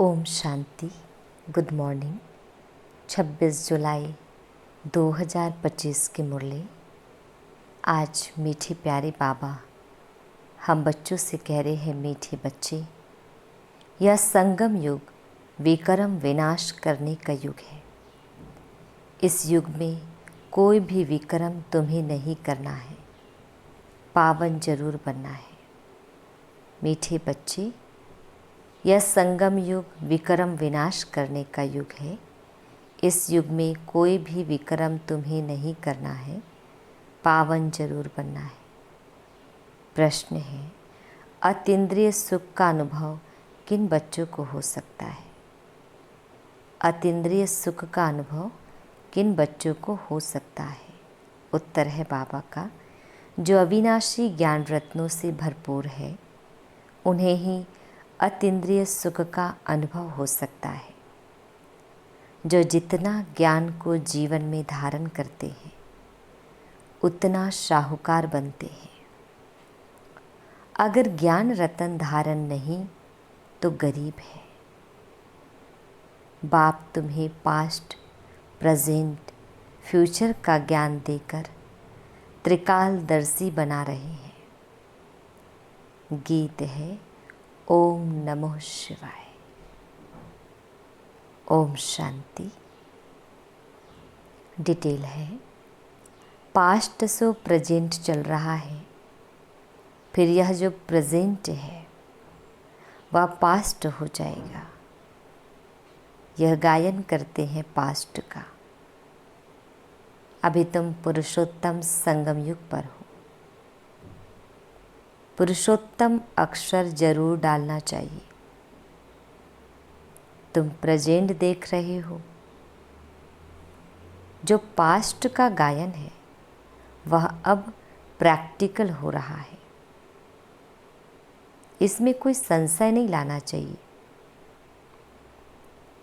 Om Shanti. Good morning. 26 जुलाई 2025 की मुरली। आज मीठे प्यारे बाबा हम बच्चों से कह रहे हैं, मीठे बच्चे, यह संगम युग विकर्म विनाश करने का युग है। इस युग में कोई भी विकर्म तुम्हें नहीं करना है, पावन जरूर बनना है। मीठे बच्चे, यह संगम युग विकर्म विनाश करने का युग है। इस युग में कोई भी विकर्म तुम्हें नहीं करना है, पावन जरूर बनना है। प्रश्न है, अतीन्द्रिय सुख का अनुभव किन बच्चों को हो सकता है? अतीन्द्रिय सुख का अनुभव किन बच्चों को हो सकता है? उत्तर है बाबा का, जो अविनाशी ज्ञान रत्नों से भरपूर है, उन्हें ही अतीन्द्रिय सुख का अनुभव हो सकता है। जो जितना ज्ञान को जीवन में धारण करते हैं, उतना शाहूकार बनते हैं। अगर ज्ञान रतन धारण नहीं तो गरीब है। बाप तुम्हें पास्ट, प्रेजेंट, फ्यूचर का ज्ञान देकर त्रिकालदर्शी बना रहे हैं। गीत है ओम नमः शिवाय। ओम शांति। डिटेल है, पास्ट सो प्रेजेंट चल रहा है, फिर यह जो प्रेजेंट है वह पास्ट हो जाएगा। यह गायन करते हैं पास्ट का। अभी तुम पुरुषोत्तम संगम युग पर हो। पुरुषोत्तम अक्षर जरूर डालना चाहिए। तुम प्रेजेंट देख रहे हो। जो पास्ट का गायन है वह अब प्रैक्टिकल हो रहा है। इसमें कोई संशय नहीं लाना चाहिए।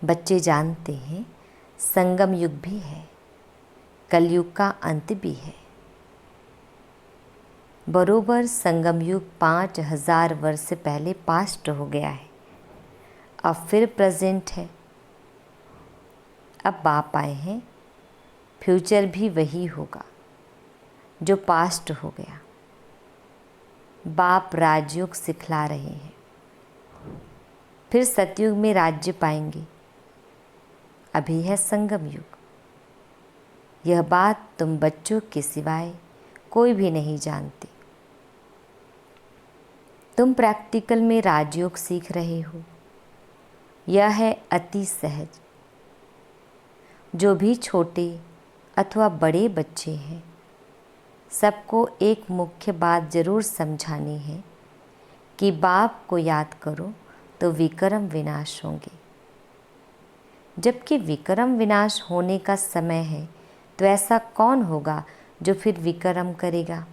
बच्चे जानते हैं संगम युग भी है, कलयुग का अंत भी है। बरोबर संगम युग 5000 वर्ष पहले पास्ट हो गया है, अब फिर प्रेजेंट है। अब बाप आए हैं, फ्यूचर भी वही होगा जो पास्ट हो गया। बाप राजयोग सिखला रहे हैं, फिर सतयुग में राज्य पाएंगे। अभी है संगम युग। यह बात तुम बच्चों के सिवाय कोई भी नहीं जानते। तुम प्रैक्टिकल में राजयोग सीख रहे हो। यह है अति सहज। जो भी छोटे अथवा बड़े बच्चे हैं, सबको एक मुख्य बात जरूर समझानी है कि बाप को याद करो तो विकर्म विनाश होंगे। जबकि विकर्म विनाश होने का समय है, तो ऐसा कौन होगा जो फिर विकर्म करेगा?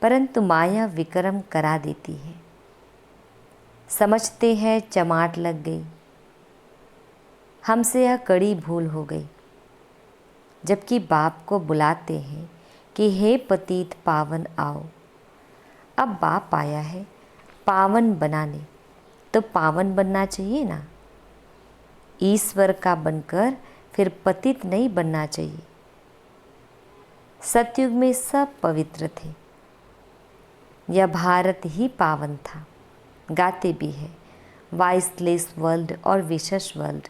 परंतु माया विकर्म करा देती है। समझते हैं चमाट लग गई, हमसे यह कड़ी भूल हो गई। जबकि बाप को बुलाते हैं कि हे पतित पावन आओ। अब बाप आया है पावन बनाने, तो पावन बनना चाहिए ना। ईश्वर का बनकर फिर पतित नहीं बनना चाहिए। सतयुग में सब पवित्र थे। यह भारत ही पावन था। गाते भी है, वाइसलेस वर्ल्ड और विशेष वर्ल्ड।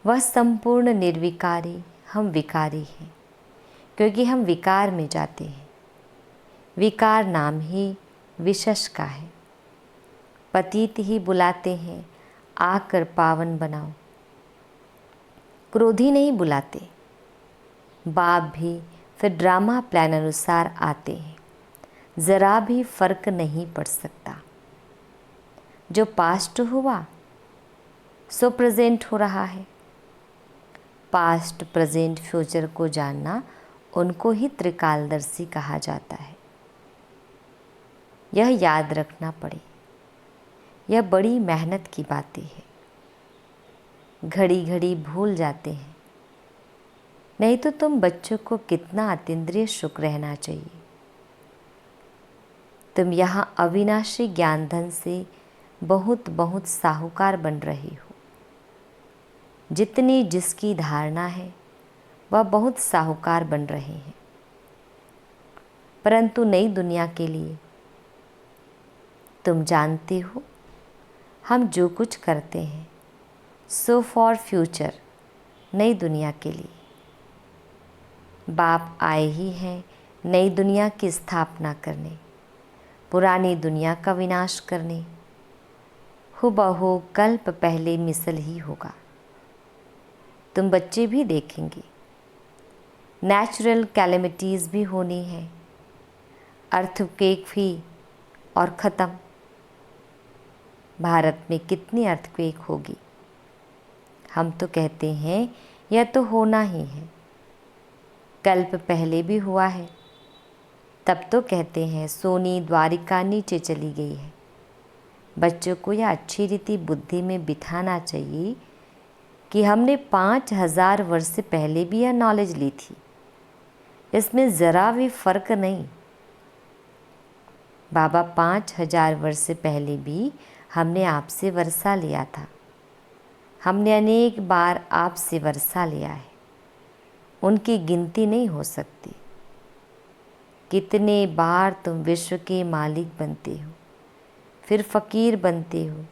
वह संपूर्ण निर्विकारी, हम विकारी हैं, क्योंकि हम विकार में जाते हैं। विकार नाम ही विशेष का है। पतित ही बुलाते हैं, आकर पावन बनाओ। क्रोधी नहीं बुलाते। बाप भी फिर ड्रामा प्लान अनुसार आते हैं। ज़रा भी फर्क नहीं पड़ सकता। जो पास्ट हुआ सो प्रेजेंट हो रहा है। पास्ट, प्रेजेंट, फ्यूचर को जानना, उनको ही त्रिकालदर्शी कहा जाता है। यह याद रखना पड़े। यह बड़ी मेहनत की बातें हैं। घड़ी घड़ी भूल जाते हैं। नहीं तो तुम बच्चों को कितना अतीन्द्रिय सुख रहना चाहिए। तुम यहाँ अविनाशी ज्ञान धन से बहुत बहुत साहूकार बन रहे हो। जितनी जिसकी धारणा है वह बहुत साहूकार बन रहे हैं, परंतु नई दुनिया के लिए तुम जानते हो हम जो कुछ करते हैं सो फॉर फ्यूचर, नई दुनिया के लिए। बाप आए ही हैं नई दुनिया की स्थापना करने, पुरानी दुनिया का विनाश करने। हुबहू कल्प पहले मिसल ही होगा। तुम बच्चे भी देखेंगे, नेचुरल कैलेमिटीज़ भी होनी है, अर्थक्वेक भी, और ख़त्म। भारत में कितनी अर्थक्वेक होगी? हम तो कहते हैं यह तो होना ही है, कल्प पहले भी हुआ है। तब तो कहते हैं सोनी द्वारिका नीचे चली गई है। बच्चों को यह अच्छी रीति बुद्धि में बिठाना चाहिए कि हमने 5000 वर्ष से पहले भी यह नॉलेज ली थी, इसमें ज़रा भी फ़र्क नहीं। बाबा 5000 वर्ष से पहले भी हमने आपसे वर्षा लिया था। हमने अनेक बार आपसे वर्षा लिया है, उनकी गिनती नहीं हो सकती। कितने बार तुम विश्व के मालिक बनते हो, फिर फ़कीर बनते हो।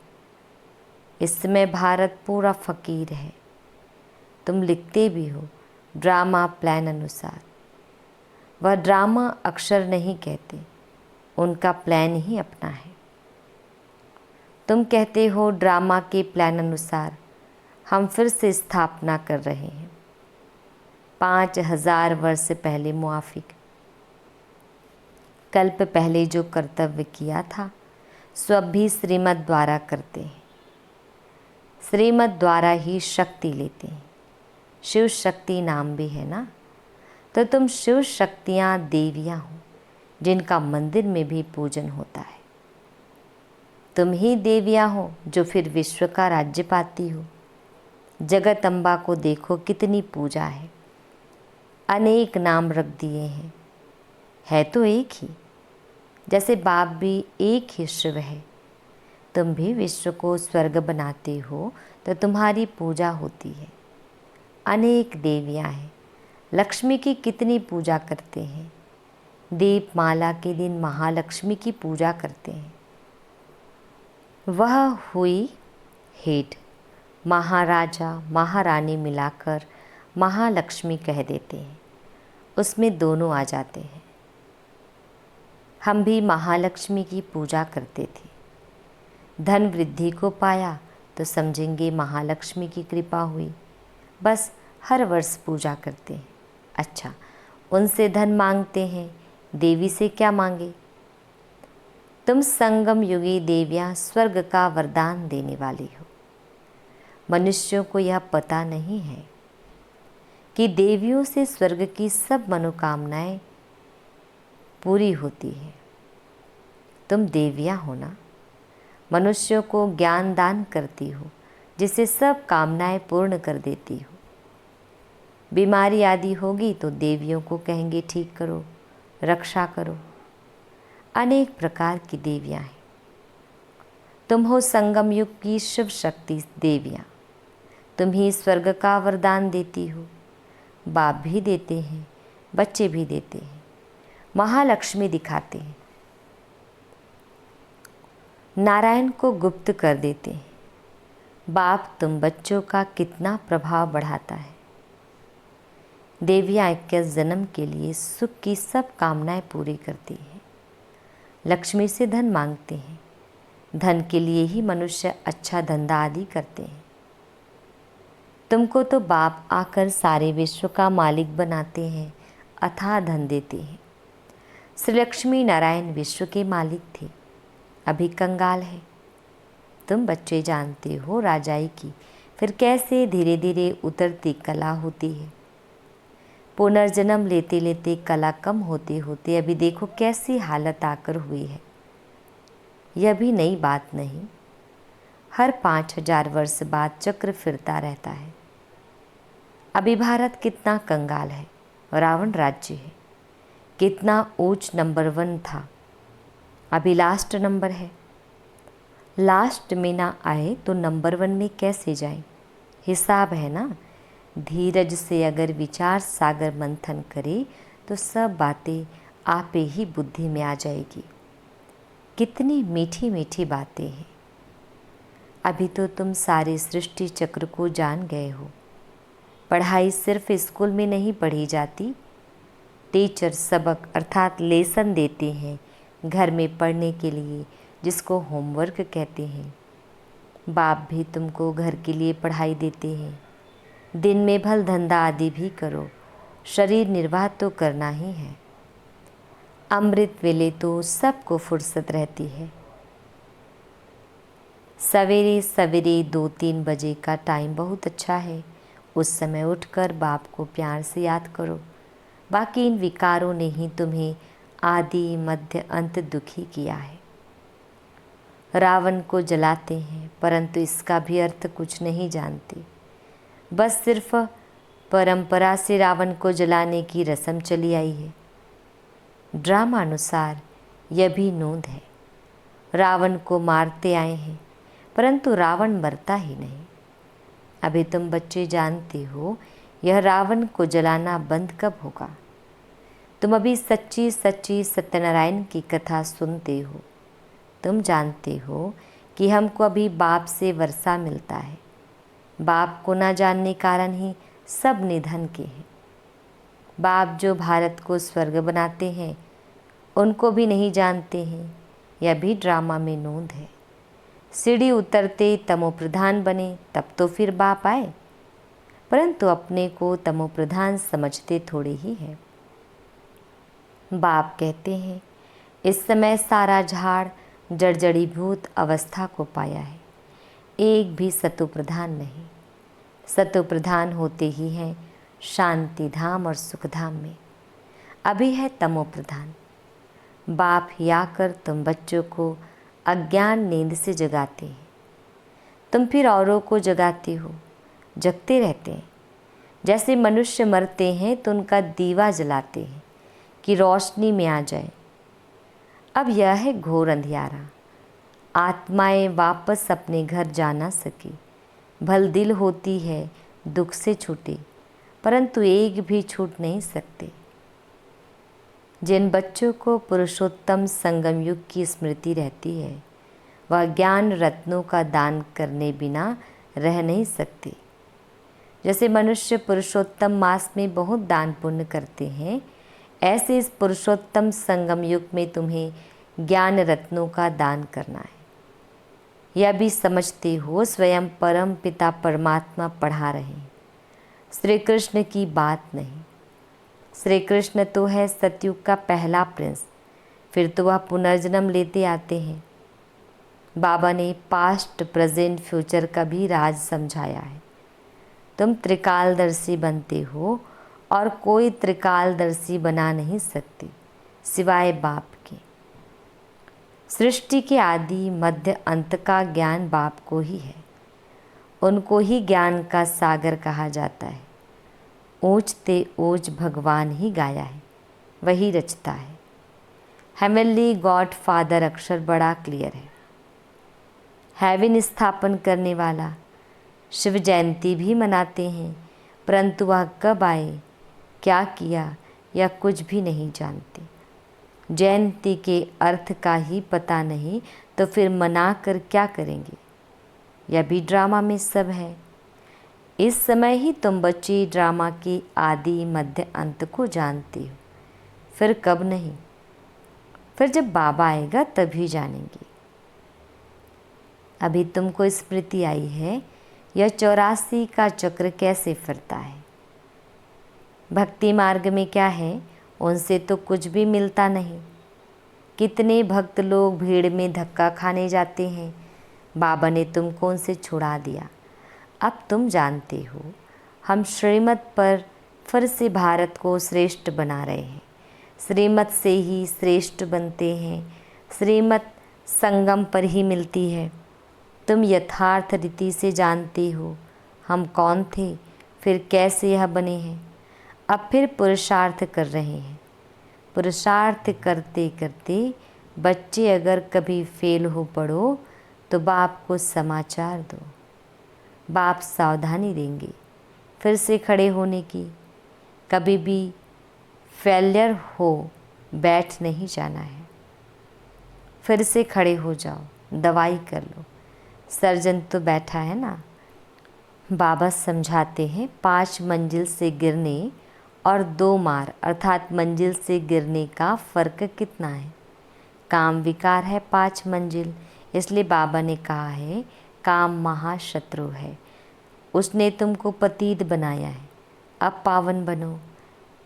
इस समय भारत पूरा फ़कीर है। तुम लिखते भी हो ड्रामा प्लान अनुसार। वह ड्रामा अक्षर नहीं कहते, उनका प्लान ही अपना है। तुम कहते हो ड्रामा के प्लान अनुसार हम फिर से स्थापना कर रहे हैं 5000 वर्ष से पहले मुआफिक। कल्प पहले जो कर्तव्य किया था सो अब भी श्रीमत द्वारा करते हैं। श्रीमत द्वारा ही शक्ति लेते हैं। शिव शक्ति नाम भी है ना, तो तुम शिव शक्तियाँ देवियाँ हो जिनका मंदिर में भी पूजन होता है। तुम ही देवियाँ हो जो फिर विश्व का राज्य पाती हो। जगत अम्बा को देखो कितनी पूजा है, अनेक नाम रख दिए हैं, है तो एक ही। जैसे बाप भी एक ही शिव है, तुम भी विश्व को स्वर्ग बनाते हो तो तुम्हारी पूजा होती है। अनेक देवियाँ हैं। लक्ष्मी की कितनी पूजा करते हैं। दीपमाला के दिन महालक्ष्मी की पूजा करते हैं। वह हुई हेड, महाराजा महारानी मिलाकर महालक्ष्मी कह देते हैं, उसमें दोनों आ जाते हैं। हम भी महालक्ष्मी की पूजा करते थे। धन वृद्धि को पाया तो समझेंगे महालक्ष्मी की कृपा हुई, बस हर वर्ष पूजा करते हैं। अच्छा, उनसे धन मांगते हैं, देवी से क्या मांगे? तुम संगम युगी देवियाँ स्वर्ग का वरदान देने वाली हो। मनुष्यों को यह पता नहीं है कि देवियों से स्वर्ग की सब मनोकामनाएं पूरी होती है। तुम देवियाँ हो ना, मनुष्यों को ज्ञान दान करती हो जिससे सब कामनाएं पूर्ण कर देती हो। बीमारी आदि होगी तो देवियों को कहेंगे ठीक करो, रक्षा करो। अनेक प्रकार की देवियाँ हैं। तुम हो संगम युग की शिव शक्ति देवियाँ। तुम ही स्वर्ग का वरदान देती हो। बाप भी देते हैं, बच्चे भी देते हैं, महालक्ष्मी दिखाते हैं, नारायण को गुप्त कर देते हैं। बाप तुम बच्चों का कितना प्रभाव बढ़ाता है। देवियाँ 21 जन्म के लिए सुख की सब कामनाएं पूरी करती हैं। लक्ष्मी से धन मांगते हैं। धन के लिए ही मनुष्य अच्छा धंधा आदि करते हैं। तुमको तो बाप आकर सारे विश्व का मालिक बनाते हैं, अथाह धन देते हैं। श्री लक्ष्मी नारायण विश्व के मालिक थे, अभी कंगाल है। तुम बच्चे जानते हो राजाई की फिर कैसे धीरे धीरे उतरती कला होती है। पुनर्जन्म लेते लेते कला कम होते होते अभी देखो कैसी हालत आकर हुई है। यह भी नई बात नहीं, हर 5000 वर्ष बाद चक्र फिरता रहता है। अभी भारत कितना कंगाल है, रावण राज्य है, कितना ऊंच नंबर 1 था, अभी लास्ट नंबर है। लास्ट में ना आए तो नंबर 1 में कैसे जाए? हिसाब है ना। धीरज से अगर विचार सागर मंथन करे तो सब बातें आपे ही बुद्धि में आ जाएगी। कितनी मीठी मीठी बातें हैं। अभी तो तुम सारे सृष्टि चक्र को जान गए हो। पढ़ाई सिर्फ स्कूल में नहीं पढ़ी जाती। टीचर सबक अर्थात लेसन देते हैं घर में पढ़ने के लिए, जिसको होमवर्क कहते हैं। बाप भी तुमको घर के लिए पढ़ाई देते हैं। दिन में भल धंधा आदि भी करो, शरीर निर्वाह तो करना ही है। अमृत वेले तो सबको फुर्सत रहती है। सवेरे सवेरे 2-3 बजे का टाइम बहुत अच्छा है। उस समय उठकर बाप को प्यार से याद करो। बाकी इन विकारों ने ही तुम्हें आदि मध्य अंत दुखी किया है। रावण को जलाते हैं परंतु इसका भी अर्थ कुछ नहीं जानते। बस सिर्फ परंपरा से रावण को जलाने की रस्म चली आई है। ड्रामा अनुसार यह भी नोंद है। रावण को मारते आए हैं परंतु रावण मरता ही नहीं। अभी तुम बच्चे जानते हो यह रावण को जलाना बंद कब होगा। तुम अभी सच्ची सच्ची सत्यनारायण की कथा सुनते हो। तुम जानते हो कि हमको अभी बाप से वर्षा मिलता है। बाप को ना जानने कारण ही सब निधन के हैं। बाप जो भारत को स्वर्ग बनाते हैं उनको भी नहीं जानते हैं। यह भी ड्रामा में नोंद है। सीढ़ी उतरते तमोप्रधान बने तब तो फिर बाप आए, परंतु अपने को तमोप्रधान समझते थोड़े ही है। बाप कहते हैं इस समय सारा झाड़ जड़जड़ीभूत अवस्था को पाया है, एक भी सतोप्रधान नहीं। सतोप्रधान होते ही हैं शांति धाम और सुख धाम में। अभी है तमोप्रधान। बाप ही आकर तुम बच्चों को अज्ञान नींद से जगाते हैं। तुम फिर औरों को जगाते हो, जगते रहते हैं। जैसे मनुष्य मरते हैं तो उनका दीवा जलाते हैं कि रोशनी में आ जाए। अब यह है घोर अंधियारा। आत्माएं वापस अपने घर जा ना सकी। भल दिल होती है दुख से छूटे, परंतु एक भी छूट नहीं सकते। जिन बच्चों को पुरुषोत्तम संगम युग की स्मृति रहती है वह ज्ञान रत्नों का दान करने बिना रह नहीं सकते। जैसे मनुष्य पुरुषोत्तम मास में बहुत दान पुण्य करते हैं, ऐसे इस पुरुषोत्तम संगम युग में तुम्हें ज्ञान रत्नों का दान करना है। यह भी समझते हो स्वयं परम पिता परमात्मा पढ़ा रहे हैं, श्री कृष्ण की बात नहीं। श्री कृष्ण तो है सतयुग का पहला प्रिंस, फिर तो वह पुनर्जन्म लेते आते हैं। बाबा ने पास्ट प्रेजेंट फ्यूचर का भी राज समझाया है। तुम त्रिकालदर्शी बनते हो और कोई त्रिकालदर्शी बना नहीं सकती सिवाय बाप के। सृष्टि के आदि मध्य अंत का ज्ञान बाप को ही है। उनको ही ज्ञान का सागर कहा जाता है। ऊंचते ऊंच भगवान ही गाया है, वही रचता है। हेवनली गॉड फादर अक्षर बड़ा क्लियर है। हेवन स्थापन करने वाला शिव जयंती भी मनाते हैं, परंतु वह कब आए, क्या किया, या कुछ भी नहीं जानते। जयंती के अर्थ का ही पता नहीं तो फिर मना कर क्या करेंगे। यह भी ड्रामा में सब है। इस समय ही तुम बच्चे ड्रामा के आदि मध्य अंत को जानते हो, फिर कब नहीं। फिर जब बाबा आएगा तभी जानेंगे। अभी तुमको स्मृति आई है यह 84 का चक्र कैसे फिरता है। भक्ति मार्ग में क्या है, उनसे तो कुछ भी मिलता नहीं। कितने भक्त लोग भीड़ में धक्का खाने जाते हैं, बाबा ने तुमको उनसे छुड़ा दिया। अब तुम जानते हो हम श्रीमत पर फिर से भारत को श्रेष्ठ बना रहे हैं। श्रीमत से ही श्रेष्ठ बनते हैं। श्रीमत संगम पर ही मिलती है। तुम यथार्थ रीति से जानते हो हम कौन थे, फिर कैसे यह बने हैं। अब फिर पुरुषार्थ कर रहे हैं। पुरुषार्थ करते करते बच्चे अगर कभी फेल हो पड़ो तो बाप को समाचार दो। बाप सावधानी देंगे फिर से खड़े होने की। कभी भी फेलियर हो बैठ नहीं जाना है, फिर से खड़े हो जाओ, दवाई कर लो। सर्जन तो बैठा है ना। बाबा समझाते हैं 5 मंजिल से गिरने और 2 मार अर्थात मंजिल से गिरने का फ़र्क कितना है। काम विकार है 5 मंजिल, इसलिए बाबा ने कहा है काम महाशत्रु है। उसने तुमको पतित बनाया है, अब पावन बनो।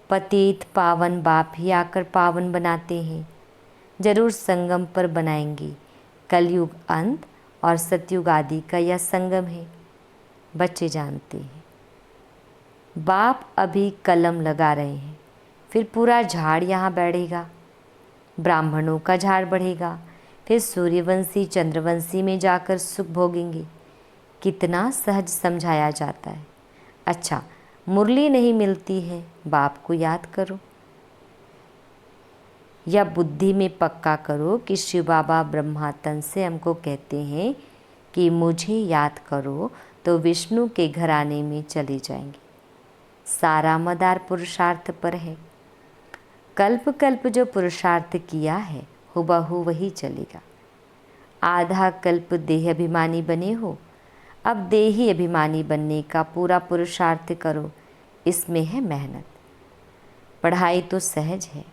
पतित पावन बाप ही आकर पावन बनाते हैं। जरूर संगम पर बनाएंगी। कलयुग अंत और सतयुग आदि का यह संगम है, बच्चे जानते हैं। बाप अभी कलम लगा रहे हैं, फिर पूरा झाड़ यहाँ बढ़ेगा, ब्राह्मणों का झाड़ बढ़ेगा, फिर सूर्यवंशी चंद्रवंशी में जाकर सुख भोगेंगे। कितना सहज समझाया जाता है। अच्छा, मुरली नहीं मिलती है, बाप को याद करो या बुद्धि में पक्का करो कि शिव बाबा ब्रह्मातन से हमको कहते हैं कि मुझे याद करो तो विष्णु के घराने में चले जाएंगे। सारा मदार पुरुषार्थ पर है। कल्प कल्प जो पुरुषार्थ किया है हुबहू वही चलेगा। आधा कल्प देह अभिमानी बने हो, अब देही अभिमानी बनने का पूरा पुरुषार्थ करो। इसमें है मेहनत। पढ़ाई तो सहज है,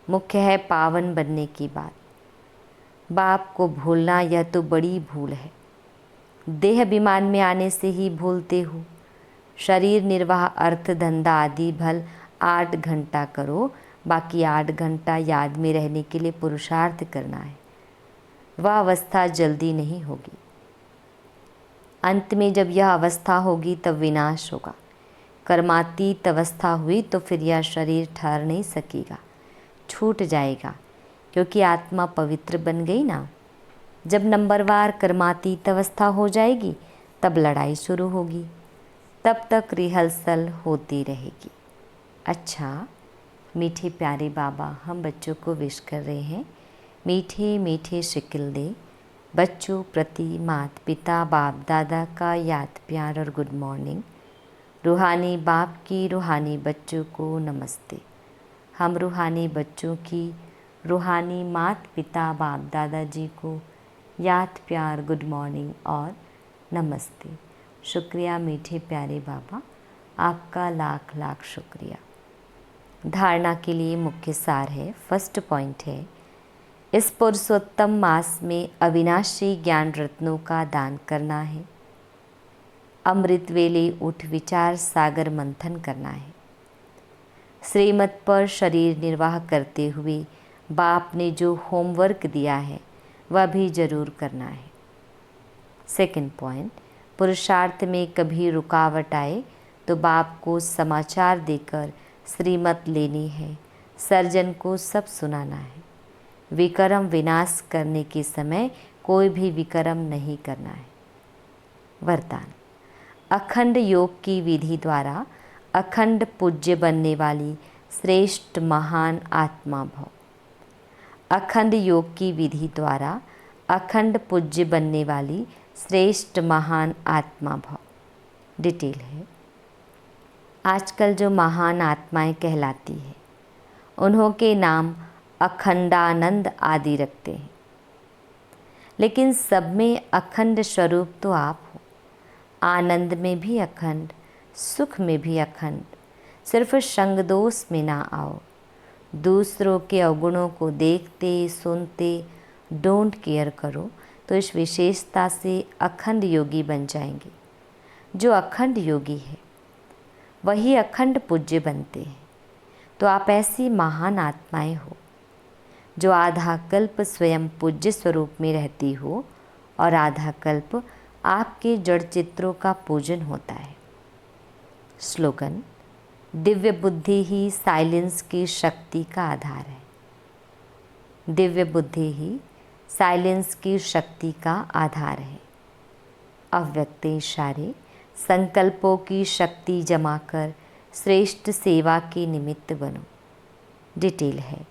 मुख्य है पावन बनने की बात। बाप को भूलना यह तो बड़ी भूल है। देह अभिमान में आने से ही भूलते हो। शरीर निर्वाह अर्थ धंधा आदि भल 8 घंटा करो, बाकी 8 घंटा याद में रहने के लिए पुरुषार्थ करना है। वह अवस्था जल्दी नहीं होगी। अंत में जब यह अवस्था होगी तब विनाश होगा। कर्मातीत अवस्था हुई तो फिर यह शरीर ठहर नहीं सकेगा, छूट जाएगा, क्योंकि आत्मा पवित्र बन गई ना। जब नंबरवार कर्मातीत अवस्था हो जाएगी तब लड़ाई शुरू होगी, तब तक रिहर्सल होती रहेगी। अच्छा, मीठे प्यारे बाबा हम बच्चों को विश कर रहे हैं। मीठे मीठे शिकिल दे बच्चों प्रति माता पिता बाप दादा का याद प्यार और गुड मॉर्निंग। रूहानी बाप की रूहानी बच्चों को नमस्ते। हम रूहानी बच्चों की रूहानी माता पिता बाप दादाजी को याद प्यार गुड मॉर्निंग और नमस्ते। शुक्रिया मीठे प्यारे बाबा, आपका लाख लाख शुक्रिया। धारणा के लिए मुख्य सार है, फर्स्ट पॉइंट है, इस पुरुषोत्तम मास में अविनाशी ज्ञान रत्नों का दान करना है। अमृत वेले उठ विचार सागर मंथन करना है। श्रीमत पर शरीर निर्वाह करते हुए बाप ने जो होमवर्क दिया है वह भी जरूर करना है। सेकंड पॉइंट, पुरुषार्थ में कभी रुकावट आए तो बाप को समाचार देकर श्रीमत लेनी है। सर्जन को सब सुनाना है। विकर्म विनाश करने के समय कोई भी विकर्म नहीं करना है। वरदान, अखंड योग की विधि द्वारा अखंड पूज्य बनने वाली श्रेष्ठ महान आत्मा भव। अखंड योग की विधि द्वारा अखंड पूज्य बनने वाली श्रेष्ठ महान आत्मा भव। डिटेल है, आजकल जो महान आत्माएं कहलाती हैं उन्हों के नाम अखंडानंद आदि रखते हैं, लेकिन सब में अखंड स्वरूप तो आप हो। आनंद में भी अखंड, सुख में भी अखंड। सिर्फ संग दोष में ना आओ। दूसरों के अवगुणों को देखते सुनते डोंट केयर करो तो इस विशेषता से अखंड योगी बन जाएंगे। जो अखंड योगी है वही अखंड पूज्य बनते हैं। तो आप ऐसी महान आत्माएं हो जो आधा कल्प स्वयं पूज्य स्वरूप में रहती हो और आधा कल्प आपके जड़ चित्रों का पूजन होता है। स्लोगन, दिव्य बुद्धि ही साइलेंस की शक्ति का आधार है। दिव्य बुद्धि ही साइलेंस की शक्ति का आधार है। अव्यक्त इशारे संकल्पों की शक्ति जमा कर श्रेष्ठ सेवा के निमित्त बनो। डिटेल है,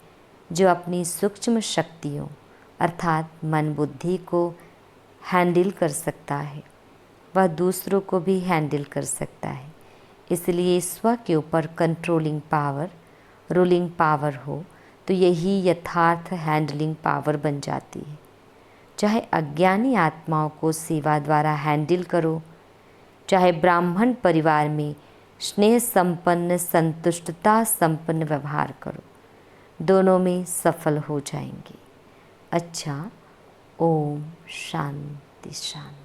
जो अपनी सूक्ष्म शक्तियों अर्थात मन बुद्धि को हैंडल कर सकता है वह दूसरों को भी हैंडल कर सकता है। इसलिए स्व के ऊपर कंट्रोलिंग पावर, रूलिंग पावर हो तो यही यथार्थ हैंडलिंग पावर बन जाती है। चाहे अज्ञानी आत्माओं को सेवा द्वारा हैंडल करो, चाहे ब्राह्मण परिवार में स्नेह संपन्न, संतुष्टता संपन्न व्यवहार करो, दोनों में सफल हो जाएंगे। अच्छा, ओम शांति शांति।